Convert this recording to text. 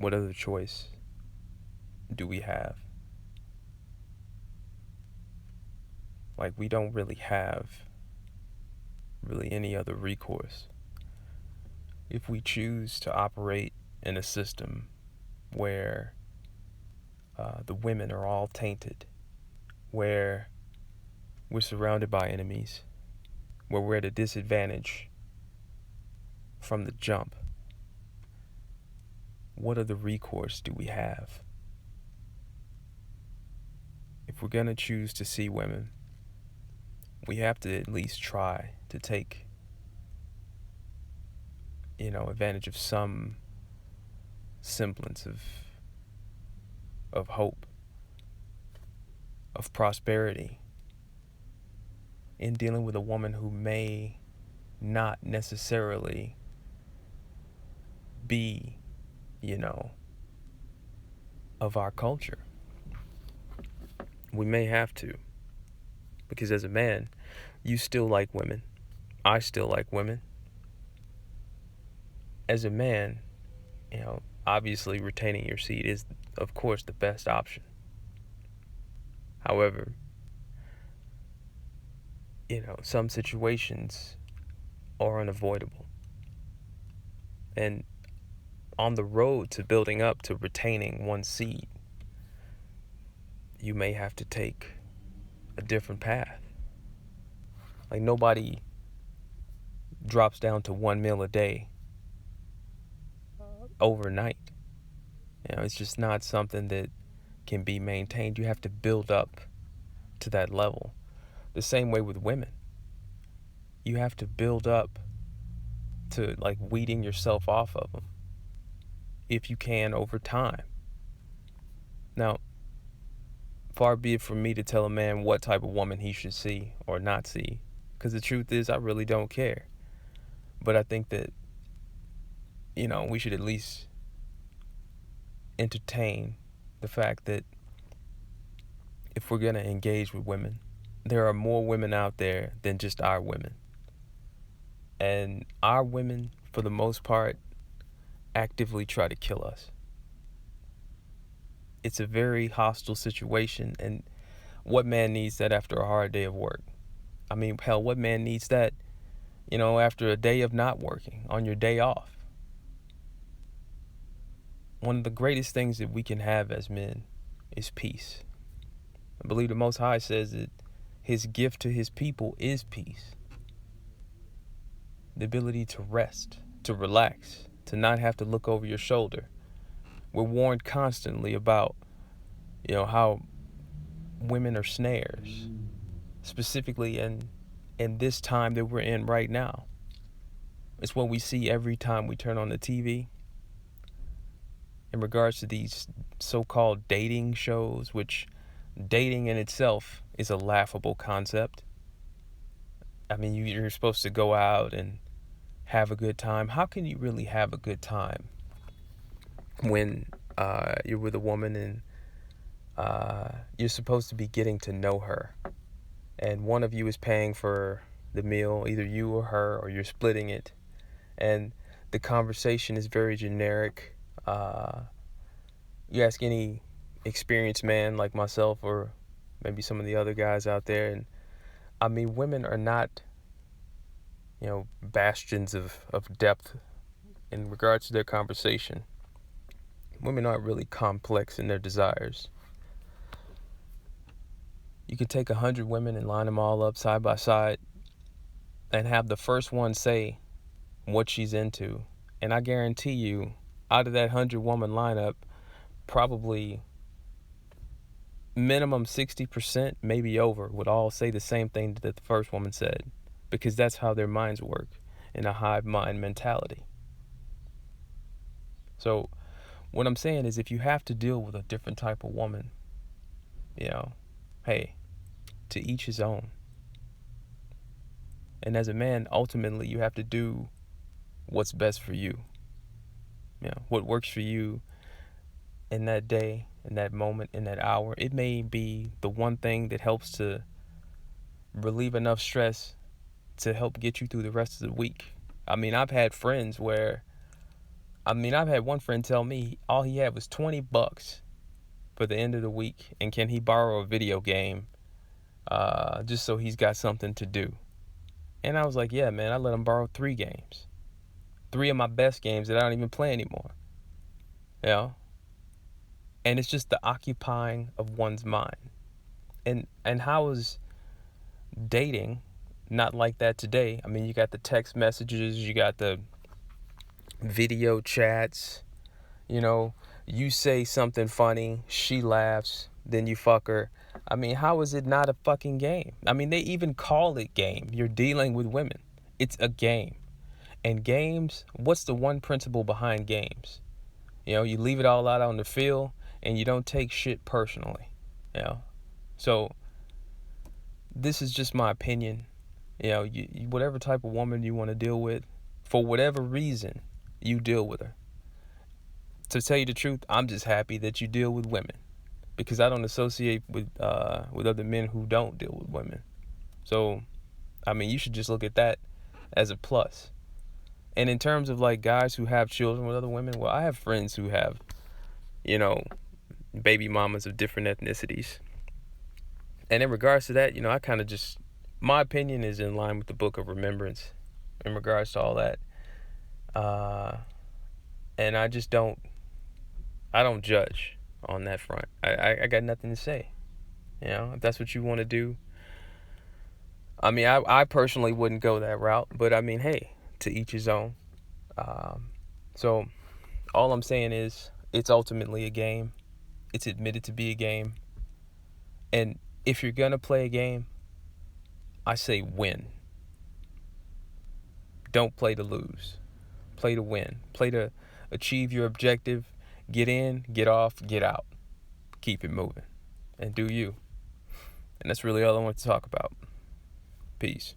What other choice do we have? Like, we don't really have any other recourse. If we choose to operate in a system where the women are all tainted, where we're surrounded by enemies, where we're at a disadvantage from the jump, what other recourse do we have? If we're going to choose to see women, we have to at least try to take, advantage of some semblance of hope, of prosperity in dealing with a woman who may not necessarily be, of our culture. We may have to, because as a man, you still like women. I still like women. As a man, obviously retaining your seat is, of course, the best option. However, some situations are unavoidable. And on the road to building up to retaining one seat, you may have to take a different path. Like, nobody drops down to one meal a day overnight. It's just not something that can be maintained. You have to build up to that level. The same way with women. You have to build up to, like, weeding yourself off of them, if you can, over time. Now, far be it from me to tell a man what type of woman he should see or not see, because the truth is, I really don't care. But I think that, we should at least entertain the fact that if we're going to engage with women, there are more women out there than just our women. And our women, for the most part, actively try to kill us. It's a very hostile situation, and what man needs that after a hard day of work? I mean, hell, what man needs that, after a day of not working, on your day off? One of the greatest things that we can have as men is peace. I believe the Most High says that his gift to his people is peace. The ability to rest, to relax, to not have to look over your shoulder. We're warned constantly about, how women are snares, specifically in this time that we're in right now. It's what we see every time we turn on the TV. In regards to these so-called dating shows, which dating in itself is a laughable concept. I mean, you're supposed to go out and have a good time. How can you really have a good time when you're with a woman and you're supposed to be getting to know her, and one of you is paying for the meal, either you or her, or you're splitting it, and the conversation is very generic. You ask any experienced man like myself, or maybe some of the other guys out there, and I mean, women are not, bastions of depth in regards to their conversation. Women aren't really complex in their desires. You could take 100 women and line them all up side by side and have the first one say what she's into. And I guarantee you, out of that 100-woman lineup, probably minimum 60%, maybe over, would all say the same thing that the first woman said, because that's how their minds work, in a hive mind mentality. So what I'm saying is, if you have to deal with a different type of woman, hey, to each his own. And as a man, ultimately, you have to do what's best for you. What works for you in that day, in that moment, in that hour. It may be the one thing that helps to relieve enough stress to help get you through the rest of the week. I mean, I've had friends where I mean, I've had one friend tell me all he had was $20 for the end of the week, and can he borrow a video game just so he's got something to do. And I was like, yeah, man, I let him borrow 3 games. 3 of my best games that I don't even play anymore. You know? And it's just the occupying of one's mind. And how is dating not like that today? I mean, you got the text messages, you got the video chats, you say something funny, she laughs, then you fuck her. I mean, how is it not a fucking game? I mean, they even call it game. You're dealing with women. It's a game. And games, what's the one principle behind games? You leave it all out on the field and you don't take shit personally. So this is just my opinion. Whatever type of woman you want to deal with, for whatever reason, you deal with her. To tell you the truth, I'm just happy that you deal with women, because I don't associate with other men who don't deal with women. So, I mean, you should just look at that as a plus. And in terms of like guys who have children with other women, well, I have friends who have, baby mamas of different ethnicities. And in regards to that, I kind of just, my opinion is in line with the Book of Remembrance in regards to all that. And I don't judge on that front. I got nothing to say. If that's what you want to do. I mean, I personally wouldn't go that route, but I mean, hey, to each his own. So all I'm saying is it's ultimately a game. It's admitted to be a game. And if you're going to play a game, I say win. Don't play to lose. Play to win. Play to achieve your objective. Get in, get off, get out. Keep it moving. And do you. And that's really all I want to talk about. Peace.